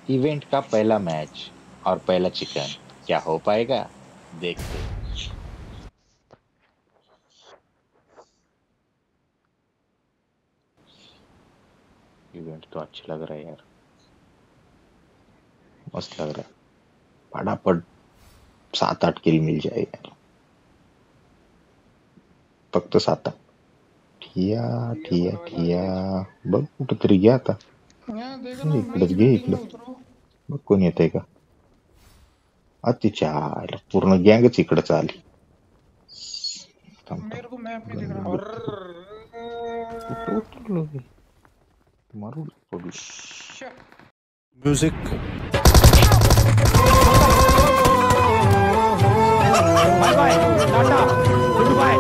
Event का पहला match और पहला चिकन क्या हो पाएगा? देखते हैं। इवेंट तो अच्छा लग रहा है यार, मस्त लग रहा है। फटाफट 7-8 किल मिल जाए यार, फक्त 7-8. ठिया ठिया ठिया. बघ कुठंतरी घ्या आता. यहाँ देखो ना, इकडेच मेज घे, बिल्डिंग इकडे में उतरो. बघ कोण येतंय का. अतिच्या पूर्ण गँगच इकडे आली. थांब थांब. मेरे को मैप नहीं दिख गन रहा. बिन बघतो. कुठं उतरलो हे? मारू पडू. Music bye bye tata goodbye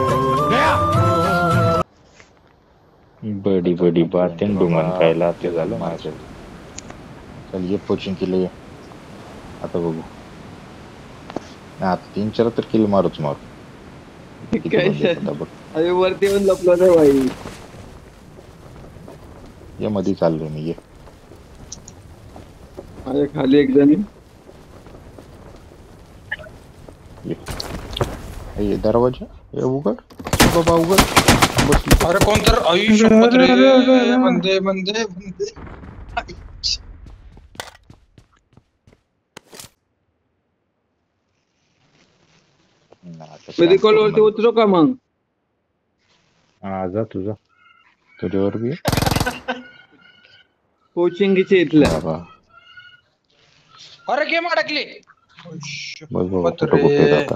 गया. बडी बडी बातें डुंगण खायला ते झालं माझं. चल ये पोचिंग केलं ये. आता बघू. नाही, आता 3-4 तर किल मारूच मारू. किती बंदे आता बघ. अरे वरती येऊन लपलो ना भाई. ये मध्ये चाललोय मी. ये माझ्या खाली एक जण ये दरवाजा ये उघड. बाबा उघड. बसली. अरे कौन तर आई शपथ रे. बंदे बंदे बंदे. मेडिकल वरती उतरो का मग. हा जा तुझा. तुझ्यावर बी कोचिंगचे इथल्या. बाबा. अरे गेम अडकली. बस बाबा शपथ कुठं कुठे रे. आता.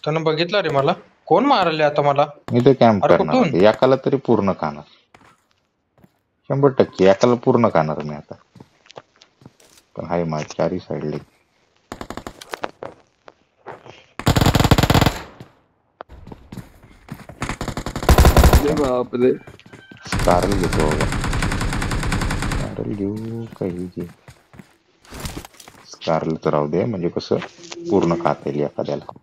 त्यानं बघितलं रे मला. कोण मारले आता मला. मी तर कॅम्प अरे करणार कुठून? होते. एकाला तरी पूर्ण खाणार. 100% एकाला पूर्ण खाणार मी आता. पण हाय माझ चारी साईडले. बापरे. स्कारल घेतो बाबा. स्कारल घेऊ काही घे. स्कारल तर राहू दे, म्हणजे कसं पूर्ण खाता येईल एखाद्याला.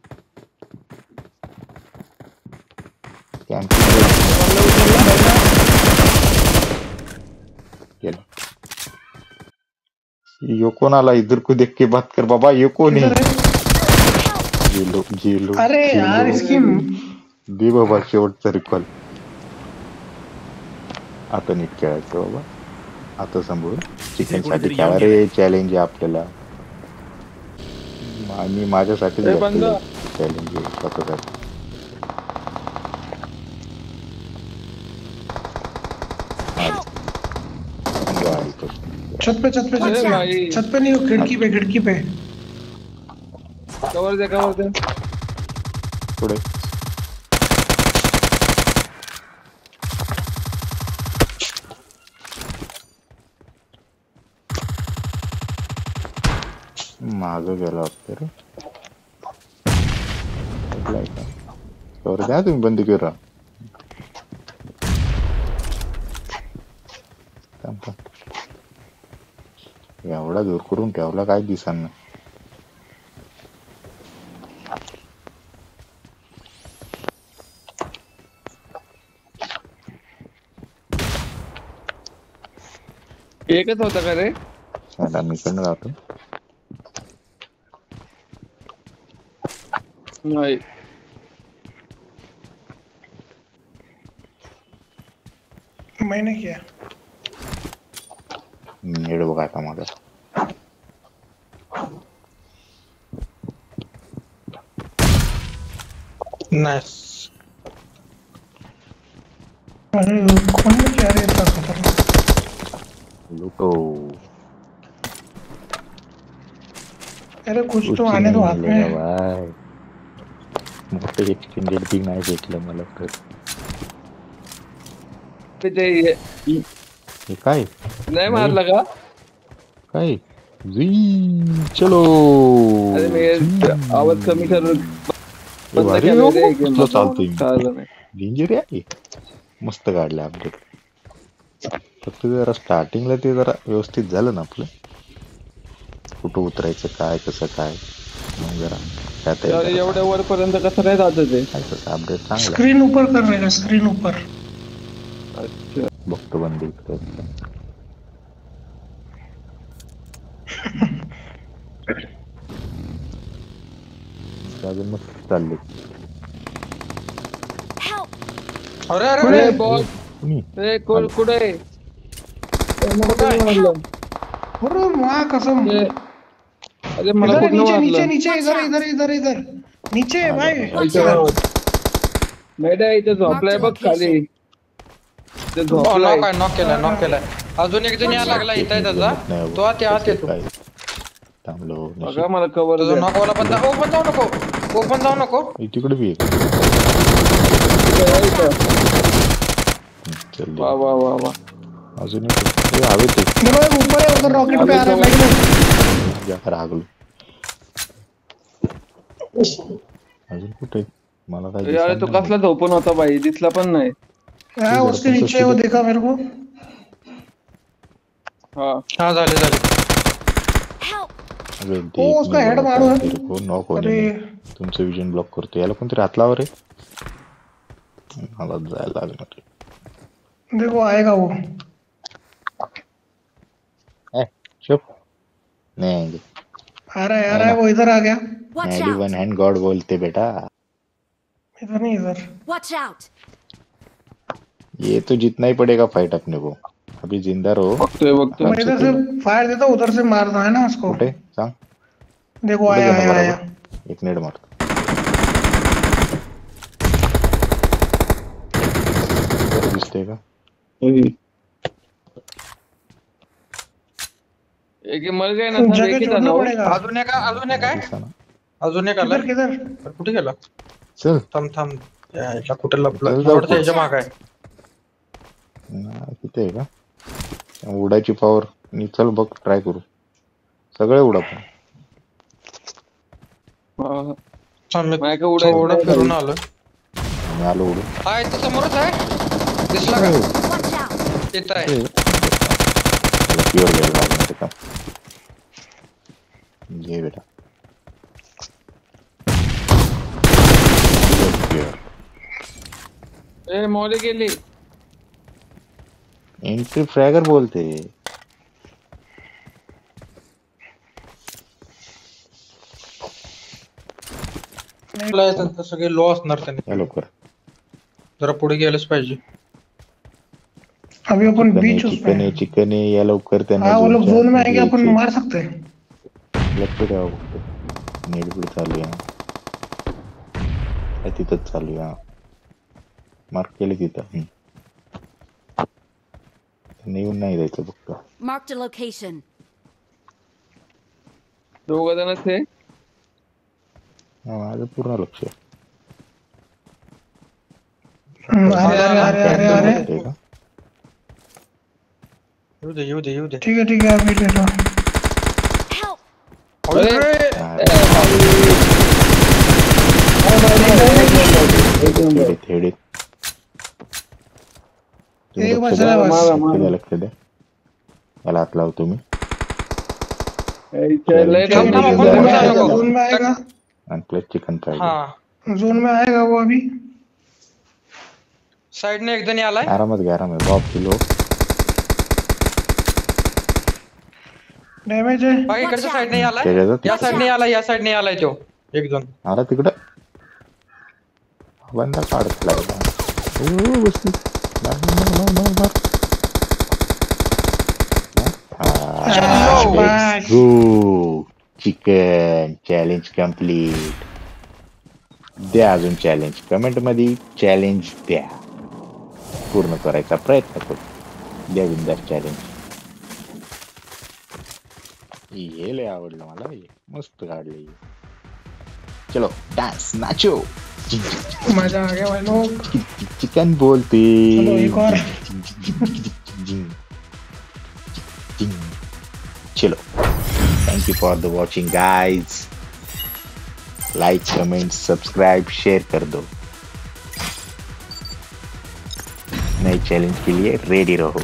यो कोण आला. इधर को देख के बात कर बाबा. ये कोण है. गेलो गेलो. अरे यार इसकी दे बाबा शेवटचा रिकॉल. आता नीट खेळायचं बाबा. आता सांभाळून चिकन साठी खेळा रे. चॅलेंज आहे आपल्याला. आणि माझ्यासाठी चॅलेंज आहे स्वतःसाठी. छत पे छत पे छत पे छत पे नहीं हो. खिड़की पे. कवर दे कवर दे. पुढे मागं गेला वाटतं रे. कवर द्या तुम्ही. बंद करा. एवढा दूर करून ठेवला काय दिसांना. एकच होता का रे. आता मी पण राहतो. नाही मैंने किया. नीड बघा आता माझा. नाइस. अरे कौन ने किया रे इतना खतरनाक. लूटो. अरे कुछ तो आने दो हाथ में. भाई मोठे एक्सटेंडेड बी नाही भेटलं मला तर. हे काय नाही मारला का. काय जी. चलो. अरे मी आवाज कमी कर. चालतोय. डेंजर आहे. मस्त काढलं अपडेट. फक्त जरा स्टार्टिंगला ते जरा व्यवस्थित झालं ना आपलं. कुठं उतरायचं काय कसं काय. मग जरा एवढ्या वर पर्यंत कसं काय जात ते. अपडेट चांगलं. स्क्रीन ऊपर करने का. स्क्रीन ऊपर. अच्छा बघतो बंद इकडे. अजून मग चालले अरे अरे अरे अरे बॉस कुणी कुठे आहे? मला कोणी मारलं? अरे मा कसम अरे मला इधर है, कुठनं नीचे नीचे मारलं? नीचे इधर इधर इधर इधर नीचे है भाई मैडा इथे झोपलाय बघ खाली. इथे झोपलाय. नॉक केलाय अजून एक जण यायला लागला इथं त्याचा तो आत येतो काय थांबलो बघा मला कवर तुझा नॉकवाला पण ओपन जाऊ नको तिकडे बी एक चल दे. वा वा वा वा अजून एक हे हवे ते देखो एक ऊपर है उधर रॉकेट पे आ रहा है भाई लोग जाकर आगलो अजून कुठे मला काय अरे तो दिसेना. कसला झोपून होता भाई दिसला पण नाही. हाँ उसके नीचे है, वो देखा मेरे को हा झाले अबे, ओ, देख उसका नहीं हेड रहा मारो था है। तेरे को नॉक होने अरे में. तुमचं विजन ब्लॉक करतो याला कोणतरी हात लावा रे मला जायला लागणार देखो आएगा वो चुप नहीं आ रहा है वो इधर आ गया Watch मैडी out! वन हैंड गॉड बोलते बेटा. इधर नहीं इधर Watch out! ये तो जीतना ही पड़ेगा फाइट अपने को. अभी जिंदा रहो. बघतोय बघतोय. मैं इधर से फायर देता हूँ उधर से मारना है ना उसको कुठे सांग देखो कुठे आया गेला आया आया बरोबर एक नेड मारतो बरं दिसतंय का एक मर गए ना सब जगह एक ही था छोड़ना ना वो. पड़ेगा अजून एक आहे दिसेना. अजून एक किधर आलाय किधर कुठे गेला चल थांब यायला कुठे लपला चल जाऊ. ह्याच्या माग आहे नाही, तिथे आहे का उडायची पॉवर मी चल बघ ट्राय करू सगळे उडा पण हा. थांब, मी माझ्या उडायचं थोडं नाही फिरून भाई. आलो मी आलो उडू हा इथं समोरच आहे दिसला का Watch out! इथं आहे प्युअर गेल लागणार का घे बेटा प्युअर ए मौली गेली. एंट्री फ्रॅगर बोलते त्यांचं सगळे लो असणार त्याने या लवकर जरा पुढे गेलंच पाहिजे अभी अपन बीच उसमें चिकन है चिकन है या लवकर त्यांना हाँ वो लोग झोनच्या जोन में आएंगे अपन घ्यायचे. मार सकते हैं लक्ष द्यावं फक्त नेट पुढे चालू आहे तिथंच चालू आहे मार्क केले तिथं येऊन नाही द्यायचं फक्त Marked a location. दोघ जणच आहे. माझं पूर्ण लक्ष आहे. अरे ते का? येऊ दे ठीक है अभी ले लो Help! थेडे थेडे एक बचला है बस लक्ष द्या याला हात लावतो मी लय थांब, थांब, आपण पुढे जाऊ नको. जोन में आएगा आणि प्लस चिकन फ्राय हा जोन में आएगा वो अभी साइडने एक जण आलाय आरामात घ्या आरामात बॉब किलो डैमेज है बाकी इकडच्या साइडने आलाय त्याच्यात या साइडने आलाय तो एक जण आला तिकडं बंदा काढत लागला बसली शाबाश. चिकन चॅलेंज कम्प्लीट द्या अजून चॅलेंज कमेंट मध्ये चॅलेंज द्या पूर्ण करायचा प्रयत्न करू द्या बिंदास चॅलेंज हे लय आवडलं मला हे मस्त काढले चलो डान्स नाचो मजा आ गया भाई लोग चिकन बोलते चलो एक और चलो thank you for the watching guys like comment subscribe share कर दो नए चैलेंज के लिए रेडी रहो